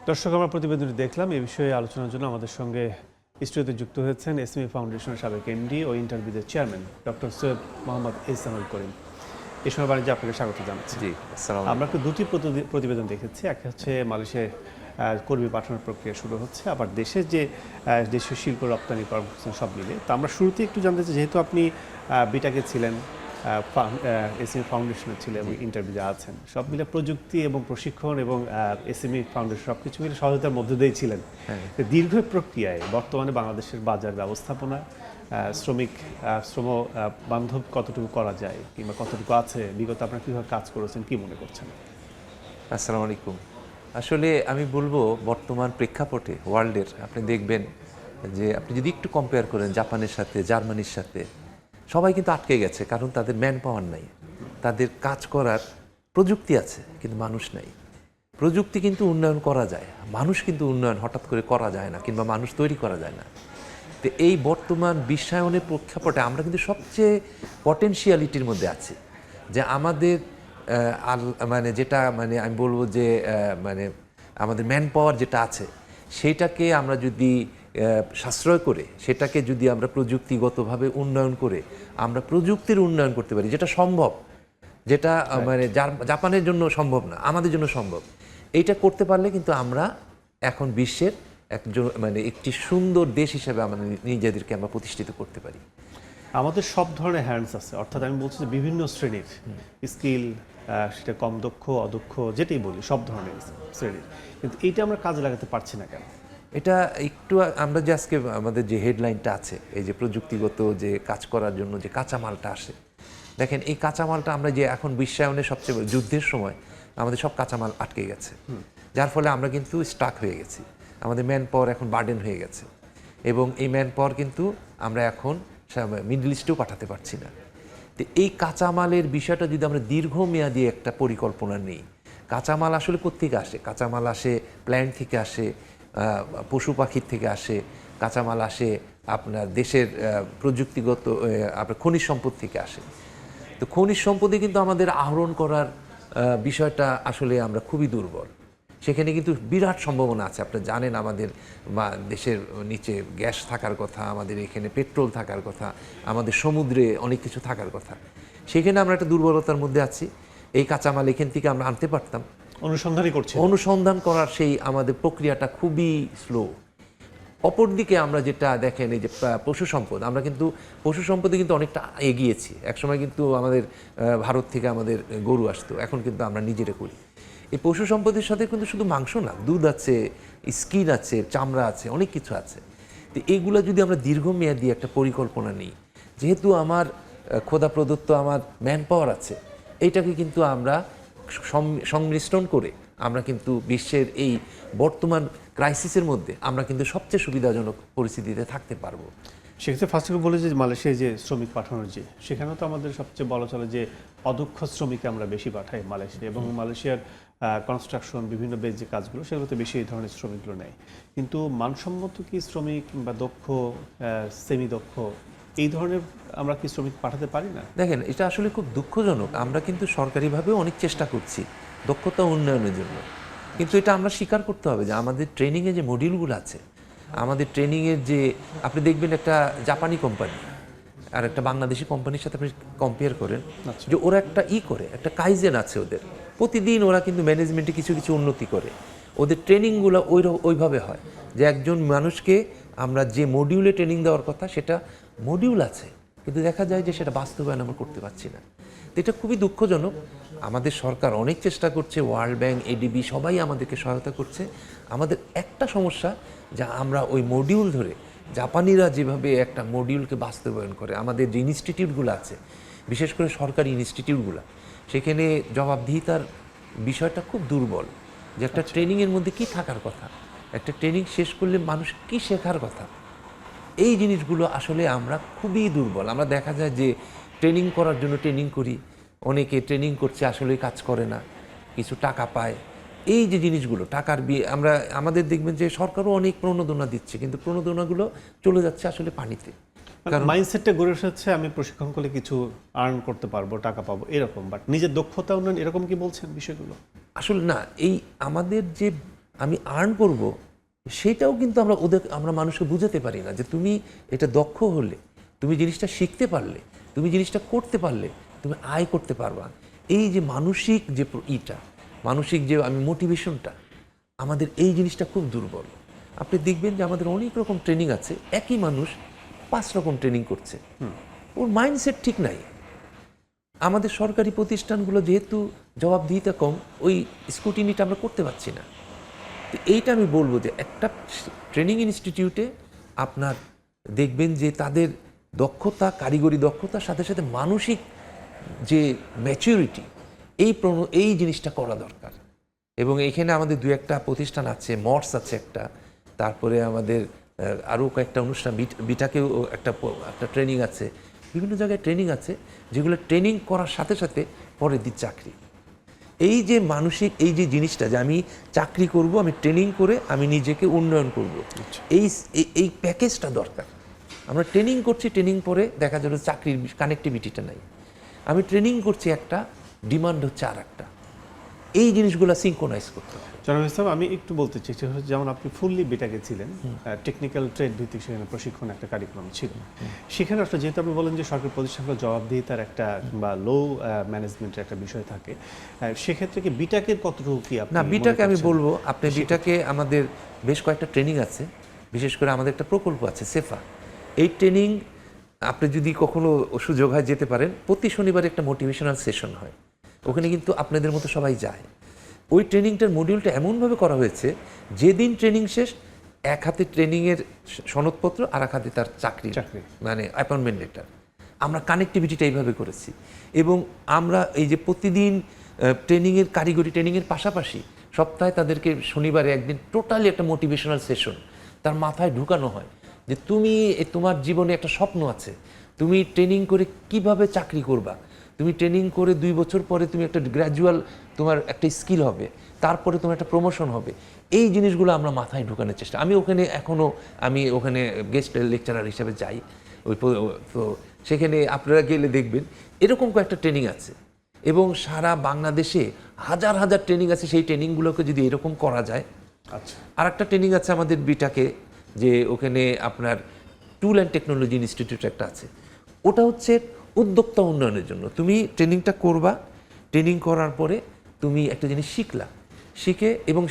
দর্শক, আমরা প্রতিবেদনটি দেখলাম। এ বিষয়ে আলোচনার জন্য আমাদের সঙ্গে স্টুডিওতে যুক্ত হয়েছেন এসএমই ফাউন্ডেশনের সাবেক এমডি ও ইন্টারভিউদের চেয়ারম্যান ডক্টর সৈয়দ মোহাম্মদ ইহসানুল করিম। এই সময় বাণিজ্যে আপনাকে স্বাগত জানাচ্ছি। জি, আসসালামু আমরা তো দুটি প্রতিবেদন দেখেছি। একটা হচ্ছে মালয়েশিয়ায় কর্মী পাঠানোর প্রক্রিয়া শুরু হচ্ছে, আবার দেশের যে দেশীয় শিল্প রপ্তানি কর্মসূচি সব মিলে। তো আমরা শুরুতে একটু জানতে চাই, যেহেতু আপনি বিটাকে ছিলেন, এসএমই ফাউন্ডেশনে ছিলেন এবং ইন্টারভিউতে আছেন, সব মিলে প্রযুক্তি এবং প্রশিক্ষণ এবং এসএমই ফাউন্ডেশন সব কিছু মিলে সহায়তার মধ্যে দিয়েই ছিলেন। দীর্ঘ প্রক্রিয়ায় বর্তমানে বাংলাদেশের বাজার ব্যবস্থাপনা, শ্রম বান্ধব কতটুকু করা যায় কিংবা কতটুকু আছে, বিগত আপনারা কীভাবে কাজ করেছেন, কি মনে করছেন? আসসালামু আলাইকুম। আসলে আমি বলবো বর্তমান প্রেক্ষাপটে ওয়ার্ল্ডের আপনি দেখবেন যে আপনি যদি একটু কম্পেয়ার করেন জাপানের সাথে, জার্মানির সাথে, সবাই কিন্তু আটকে গেছে, কারণ তাদের ম্যান পাওয়ার নাই। তাদের কাজ করার প্রযুক্তি আছে কিন্তু মানুষ নাই। প্রযুক্তি কিন্তু উন্নয়ন করা যায়, মানুষ কিন্তু উন্নয়ন হঠাৎ করে করা যায় না, কিংবা মানুষ তৈরি করা যায় না। তো এই বর্তমান বিশ্বায়নের প্রেক্ষাপটে আমরা কিন্তু সবচেয়ে পটেনশিয়ালিটির মধ্যে আছি, যে আমাদের মানে যেটা মানে আমি বলবো যে মানে আমাদের ম্যান পাওয়ার যেটা আছে সেইটাকে আমরা যদি সাশ্রয় করে, সেটাকে যদি আমরা প্রযুক্তিগতভাবে উন্নয়ন করে আমরা প্রযুক্তির উন্নয়ন করতে পারি, যেটা সম্ভব, যেটা মানে জাপানের জন্য সম্ভব না, আমাদের জন্য সম্ভব। এইটা করতে পারলে কিন্তু আমরা এখন বিশ্বের একজন মানে একটি সুন্দর দেশ হিসেবে আমাদের নিজেদেরকে আমরা প্রতিষ্ঠিত করতে পারি। আমাদের সব ধরনের হ্যান্ডস আছে, অর্থাৎ আমি বলছি যে বিভিন্ন শ্রেণীর স্কিল, সেটা কম দক্ষ, অদক্ষ, যেটাই বলি, সব ধরনের শ্রেণীর, কিন্তু এইটা আমরা কাজে লাগাতে পারছি না কেন? এটা একটু আমরা যে আজকে আমাদের যে হেডলাইনটা আছে, এই যে প্রযুক্তিগত যে কাজ করার জন্য যে কাঁচামালটা আসে, দেখেন এই কাঁচামালটা আমরা যে এখন বিশ্বায়নের সবচেয়ে যুদ্ধের সময় আমাদের সব কাঁচামাল আটকে গেছে, যার ফলে আমরা কিন্তু স্টাক হয়ে গেছি। আমাদের ম্যান পাওয়ার এখন বার্ডেন হয়ে গেছে, এবং এই ম্যান পাওয়ার কিন্তু আমরা এখন মিডল ইস্টেও পাঠাতে পারছি না। তো এই কাঁচামালের বিষয়টা যদি আমরা দীর্ঘমেয়াদী একটা পরিকল্পনা নিই, কাঁচামাল আসলে কোত্থেকে আসে? কাঁচামাল আসে প্ল্যান্ট থেকে আসে, পশু পাখির থেকে আসে, কাঁচামাল আসে আপনার দেশের প্রযুক্তিগত আপনার খনিজ সম্পদ থেকে আসে। তো খনিজ সম্পদে কিন্তু আমাদের আহরণ করার বিষয়টা আসলে আমরা খুবই দুর্বল। সেখানে কিন্তু বিরাট সম্ভাবনা আছে। আপনারা জানেন আমাদের দেশের নিচে গ্যাস থাকার কথা, আমাদের এখানে পেট্রোল থাকার কথা, আমাদের সমুদ্রে অনেক কিছু থাকার কথা। সেখানে আমরা একটা দুর্বলতার মধ্যে আছি। এই কাঁচামাল এখান থেকে আমরা আনতে পারতাম, অনুসন্ধান করার সেই আমাদের প্রক্রিয়াটা খুবই স্লো। অপরদিকে আমরা যেটা দেখেন, এই যে পশু সম্পদ, আমরা কিন্তু পশু সম্পদে কিন্তু অনেকটা এগিয়েছি। একসময় কিন্তু আমাদের ভারত থেকে আমাদের গরু আসতো, এখন কিন্তু আমরা নিজেরা করি। এই পশু সম্পদের সাথে কিন্তু শুধু মাংস না, দুধ আছে, স্কিন আছে, চামড়া আছে, অনেক কিছু আছে। তো এইগুলো যদি আমরা দীর্ঘমেয়াদী একটা পরিকল্পনা নিই, যেহেতু আমার খোদা প্রদত্ত আমার ম্যান পাওয়ার আছে, এইটাকে কিন্তু আমরা সংমিশ্রণ করে আমরা কিন্তু বিশ্বের এই বর্তমান ক্রাইসিসের মধ্যে আমরা কিন্তু সবচেয়ে সুবিধাজনক পরিস্থিতিতে থাকতে পারবো। সেক্ষেত্রে ফার্স্ট অফ বলে যে মালয়েশিয়ায় যে শ্রমিক পাঠানোর যে, সেখানেও তো আমাদের সবচেয়ে বলা চলে যে অদক্ষ শ্রমিককে আমরা বেশি পাঠাই মালয়েশিয়া, এবং মালয়েশিয়ার কনস্ট্রাকশন বিভিন্ন বেজ যে কাজগুলো, সেগুলোতে বেশি এই ধরনের শ্রমিকগুলো নেয়। কিন্তু মানসম্মত কি শ্রমিক বা দক্ষ, সেমি দক্ষ, এই ধরনের আমরা কি শ্রমিক পাঠাতে পারি না? দেখেন, এটা আসলে খুব দুঃখজনক। আমরা কিন্তু সরকারিভাবেও অনেক চেষ্টা করছি দক্ষতা উন্নয়নের জন্য, কিন্তু এটা আমরা স্বীকার করতে হবে যে আমাদের ট্রেনিংয়ে যে মডিউলগুলো আছে, আমাদের ট্রেনিংয়ের যে আপনি দেখবেন একটা জাপানি কোম্পানি আর একটা বাংলাদেশি কোম্পানির সাথে আপনি কম্পেয়ার করেন, যে ওরা একটা করে একটা কাইজেন আছে ওদের, প্রতিদিন ওরা কিন্তু ম্যানেজমেন্টে কিছু কিছু উন্নতি করে। ওদের ট্রেনিংগুলো ওইভাবে হয় যে একজন মানুষকে আমরা যে মডিউলে ট্রেনিং দেওয়ার কথা সেটা মডিউল আছে, কিন্তু দেখা যায় যে সেটা বাস্তবায়ন আমরা করতে পারছি না। তো এটা খুবই দুঃখজনক। আমাদের সরকার অনেক চেষ্টা করছে, ওয়ার্ল্ড ব্যাংক, এডিবি সবাই আমাদেরকে সহায়তা করছে। আমাদের একটা সমস্যা, যা আমরা ওই মডিউল ধরে, জাপানিরা যেভাবে একটা মডিউলকে বাস্তবায়ন করে, আমাদের যে ইনস্টিটিউটগুলো আছে, বিশেষ করে সরকারি ইনস্টিটিউটগুলো, সেখানে জবাবদিহিতার বিষয়টা খুব দুর্বল। যে একটা ট্রেনিংয়ের মধ্যে কি থাকার কথা, একটা ট্রেনিং শেষ করলে মানুষ কি শেখার কথা, এই জিনিসগুলো আসলে আমরা খুবই দুর্বল। আমরা দেখা যায় যে ট্রেনিং করার জন্য ট্রেনিং করি, অনেকে ট্রেনিং করছে আসলে কাজ করে না, কিছু টাকা পায়। এই যে জিনিসগুলো টাকার আমরা আমাদের দেখবেন যে সরকারও অনেক প্রণোদনা দিচ্ছে, কিন্তু প্রণোদনাগুলো চলে যাচ্ছে আসলে পানিতে। কারণ মাইন্ডসেটটা গড়ে এসেছে আমি প্রশিক্ষণ করলে কিছু আর্ন করতে পারবো, টাকা পাবো, এরকম। বাট নিজের দক্ষতা উন্নয়ন, এরকম কি বলছেন বিষয়গুলো? আসলে না, এই আমাদের যে আমি আর্ন করব, সেটাও কিন্তু আমরা মানুষকে বুঝাতে পারি না যে তুমি এটা দক্ষ হলে, তুমি জিনিসটা শিখতে পারলে, তুমি জিনিসটা করতে পারলে তুমি আয় করতে পারবা। এই যে মানসিক যে মানসিক যে মোটিভেশনটা, আমাদের এই জিনিসটা খুব দুর্বল। আপনি দেখবেন যে আমাদের অনেক রকম ট্রেনিং আছে, একই মানুষ 5 রকম ট্রেনিং করছে, ওর মাইন্ডসেট ঠিক নাই। আমাদের সরকারি প্রতিষ্ঠানগুলো যেহেতু জবাবদিহিতা কম, ওই স্কুটিনিটা আমরা করতে পারছি না। তো এইটা আমি বলবো যে একটা ট্রেনিং ইনস্টিটিউটে আপনার দেখবেন যে তাদের দক্ষতা, কারিগরি দক্ষতার সাথে সাথে মানসিক যে ম্যাচুরিটি, এই জিনিসটা করা দরকার। এবং এখানে আমাদের 2-1টা প্রতিষ্ঠান আছে, মর্স আছে একটা, তারপরে আমাদের আরও কয়েকটা অনুষ্ঠান, বিটাকেও একটা ট্রেনিং আছে, বিভিন্ন জায়গায় ট্রেনিং আছে, যেগুলো ট্রেনিং করার সাথে সাথে পরের দিন চাকরি। এই যে মানসিক এই যে জিনিসটা যে আমি চাকরি করব, আমি ট্রেনিং করে আমি নিজেকে উন্নয়ন করব, এই প্যাকেজটা দরকার। আমরা ট্রেনিং করছি, ট্রেনিং পরে দেখা যাবে চাকরির কানেক্টিভিটিটা নাই। আমি ট্রেনিং করছি একটা, ডিমান্ড হচ্ছে আর একটা। এই জিনিসগুলো সিঙ্ক্রোনাইজ করতে হবে। জনাব ইসলাম, আমি একটু বলতে চাই, যেমন আপনি ফুললি বিটাকে ছিলেন, টেকনিক্যাল ট্রেড ভিত্তিক সেখানে প্রশিক্ষণ একটা কারিকুলাম ছিল, সেখানে আসলে যেহেতু আপনি বলেন যে সরকারি প্রতিষ্ঠানগুলো জবাবদিহিতার একটা বা লো ম্যানেজমেন্টের একটা বিষয় থাকে, সেক্ষেত্রে কি বিটাকের কতটুকু কি না, বিটাকে আমি বলবো, আপনি বিটাকে আমাদের বেশ কয়েকটা ট্রেনিং আছে, বিশেষ করে আমাদের একটা প্রকল্প আছে সেফা। এই ট্রেনিং আপনি যদি কখনো সুযোগ হয় যেতে পারেন, প্রতি শনিবারে একটা মোটিভেশনাল সেশন হয়, ওখানে কিন্তু আপনাদের মতো সবাই যায়। ওই ট্রেনিংটার মডিউলটা এমনভাবে করা হয়েছে, যেদিন ট্রেনিং শেষ, এক হাতে ট্রেনিংয়ের সনদপত্র আর এক হাতে তার চাকরি, মানে অ্যাপয়েন্টমেন্ট লেটার। আমরা কানেক্টিভিটিটা এইভাবে করেছি। এবং আমরা এই যে প্রতিদিন ট্রেনিংয়ের কারিগরি ট্রেনিংয়ের পাশাপাশি সপ্তাহে তাদেরকে শনিবারে একদিন টোটালি একটা মোটিভেশনাল সেশন তার মাথায় ঢুকানো হয় যে তোমার জীবনে একটা স্বপ্ন আছে, তুমি ট্রেনিং করে কিভাবে চাকরি করবা, তুমি ট্রেনিং করে 2 বছর পরে তুমি একটা গ্র্যাজুয়াল তোমার একটা স্কিল হবে, তারপরে তোমার একটা প্রমোশন হবে। এই জিনিসগুলো আমরা মাথায় ঢুকানোর চেষ্টা। আমি ওখানে গেস্ট লেকচারার হিসেবে যাই, তো সেখানে আপনারা গেলে দেখবেন এরকম কয়েকটা ট্রেনিং আছে, এবং সারা বাংলাদেশে হাজার হাজার ট্রেনিং আছে। সেই ট্রেনিংগুলোকে যদি এরকম করা যায়। আচ্ছা, আর একটা ট্রেনিং আছে আমাদের বিটাকে, যে ওখানে আপনার টুল অ্যান্ড টেকনোলজি ইনস্টিটিউট একটা আছে, ওটা হচ্ছে উদ্যোক্তা উন্নয়নের জন্য। তুমি ট্রেনিংটা করবা, ট্রেনিং করার পরে তুমি একটা জিনিস শিখে এবং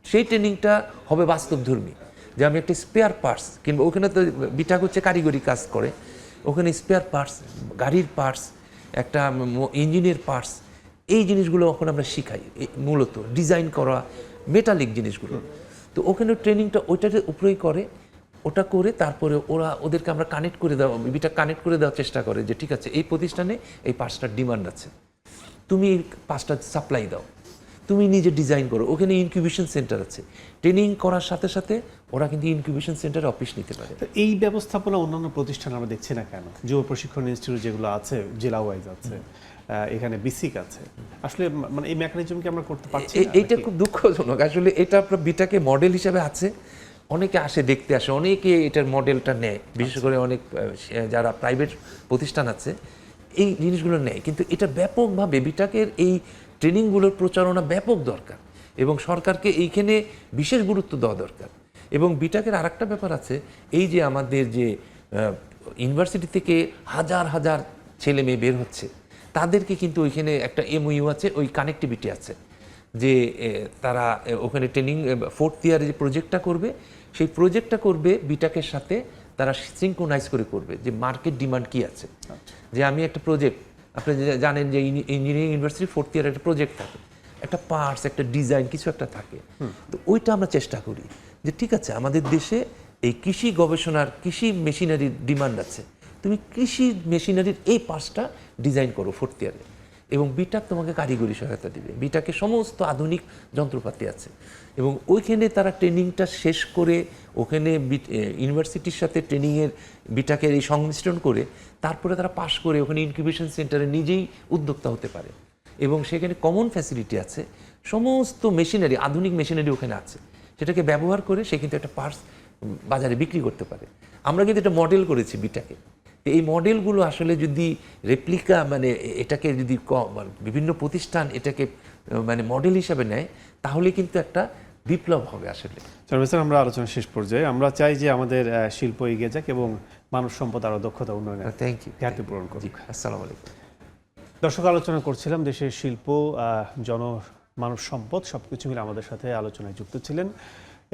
সেই ট্রেনিংটা হবে বাস্তবধর্মী, যে আমি একটা স্পেয়ার পার্টস কিংবা, ওখানে তো বিটাক হচ্ছে কারিগরি কাজ করে, ওখানে স্পেয়ার পার্টস, গাড়ির পার্টস, একটা ইঞ্জিনের পার্টস, এই জিনিসগুলো ওখানে আমরা শিখাই, মূলত ডিজাইন করা মেটালিক জিনিসগুলো। তো ওখানে ট্রেনিংটা ওইটার উপরেই করে, ওটা করে তারপরে ওদেরকে আমরা কানেক্ট করে দেওয়ার চেষ্টা করে যে ঠিক আছে, এই প্রতিষ্ঠানে এই পার্টসটার ডিমান্ড আছে, তুমি এই পার্টসটা সাপ্লাই দাও, তুমি নিজে ডিজাইন করো। ওখানে ইনকিউবেশন সেন্টার আছে, ট্রেনিং করার সাথে সাথে ওরা কিন্তু ইনকিউবেশন সেন্টারে অফিস নিতে পারে। এই ব্যবস্থাপনা অন্যান্য প্রতিষ্ঠান আমরা দেখছি না কেন? যুব প্রশিক্ষণ ইনস্টিটিউট যেগুলো আছে, জেলা ওয়াইজ আছে, এখানে বিসিক আছে, আসলে মানে এই মেকানিজমকে আমরা করতে পারছি না। এইটা খুব দুঃখজনক আসলে। এটা আপনার বিটাকে মডেল হিসাবে আছে, অনেকে আসে, দেখতে আসে, অনেকে এটার মডেলটা নেয়, বিশেষ করে অনেক যারা প্রাইভেট প্রতিষ্ঠান আছে এই জিনিসগুলো নেয়। কিন্তু এটা ব্যাপকভাবে বিটাকের এই ট্রেনিংগুলোর প্রচারণা ব্যাপক দরকার, এবং সরকারকে এইখানে বিশেষ গুরুত্ব দেওয়া দরকার। এবং বিটাকের আর একটা ব্যাপার আছে, এই যে আমাদের যে ইউনিভার্সিটি থেকে হাজার হাজার ছেলে মেয়ে বের হচ্ছে, তাদেরকে কিন্তু ওইখানে একটা এমইউ আছে, ওই কানেক্টিভিটি আছে, যে তারা ওখানে ট্রেনিং 4th ইয়ারে যে প্রজেক্টটা করবে, সেই প্রজেক্টটা করবে বিটাকের সাথে, তারা সিঙ্ক্রোনাইজ করে করবে যে মার্কেট ডিমান্ড কি আছে। যে আমি একটা প্রজেক্ট, আপনি জানেন যে ইঞ্জিনিয়ারিং ইউনিভার্সিটি 4th ইয়ারে একটা প্রজেক্ট থাকে, একটা পার্টস, একটা ডিজাইন, কিছু একটা থাকে। তো ওইটা আমরা চেষ্টা করি যে ঠিক আছে, আমাদের দেশে এই কৃষি গবেষণার, কৃষি মেশিনারির ডিমান্ড আছে, তুমি কৃষি মেশিনারির এই পার্টসটা ডিজাইন করো 4th ইয়ারে, এবং বিটাক তোমাকে কারিগরি সহায়তা দিবে। বিটাকে সমস্ত আধুনিক যন্ত্রপাতি আছে, এবং ওইখানে তারা ট্রেনিংটা শেষ করে ওখানে ইউনিভার্সিটির সাথে ট্রেনিংয়ের বিটাকের এই সংমিশ্রণ করে তারপরে তারা পাশ করে ওখানে ইনকিউবেশন সেন্টারে নিজেই উদ্যোক্তা হতে পারে। এবং সেখানে কমন ফ্যাসিলিটি আছে, সমস্ত মেশিনারি, আধুনিক মেশিনারি ওখানে আছে, সেটাকে ব্যবহার করে সে কিন্তু একটা পার্টস বাজারে বিক্রি করতে পারে। আমরা কিন্তু একটা মডেল করেছি বিটাকে। এই মডেলগুলো আসলে যদি রেপ্লিকা, মানে এটাকে যদি বিভিন্ন প্রতিষ্ঠান এটাকে মানে মডেল হিসাবে নেয়, তাহলে কিন্তু একটা বিপ্লব হবে আসলে। স্যার, আমরা আলোচনা শেষ পর্যায়ে আমরা চাই যে আমাদের শিল্প এগিয়ে যাক এবং মানব সম্পদ আরও দক্ষতা উন্নয়নে থ্যাংক ইউ। ঘাটতি পূরণ করুক। জি, আসসালামু আলাইকুম। দর্শক, আলোচনা করছিলাম দেশের শিল্প, মানব সম্পদ সবকিছু মিলে আমাদের সাথে আলোচনায় যুক্ত ছিলেন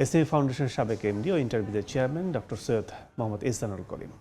এসএমই ফাউন্ডেশনের সাবেক এমডি ও ইন্টারভিউদের চেয়ারম্যান ডক্টর সৈয়দ মোহাম্মদ ইহসানুল করিম।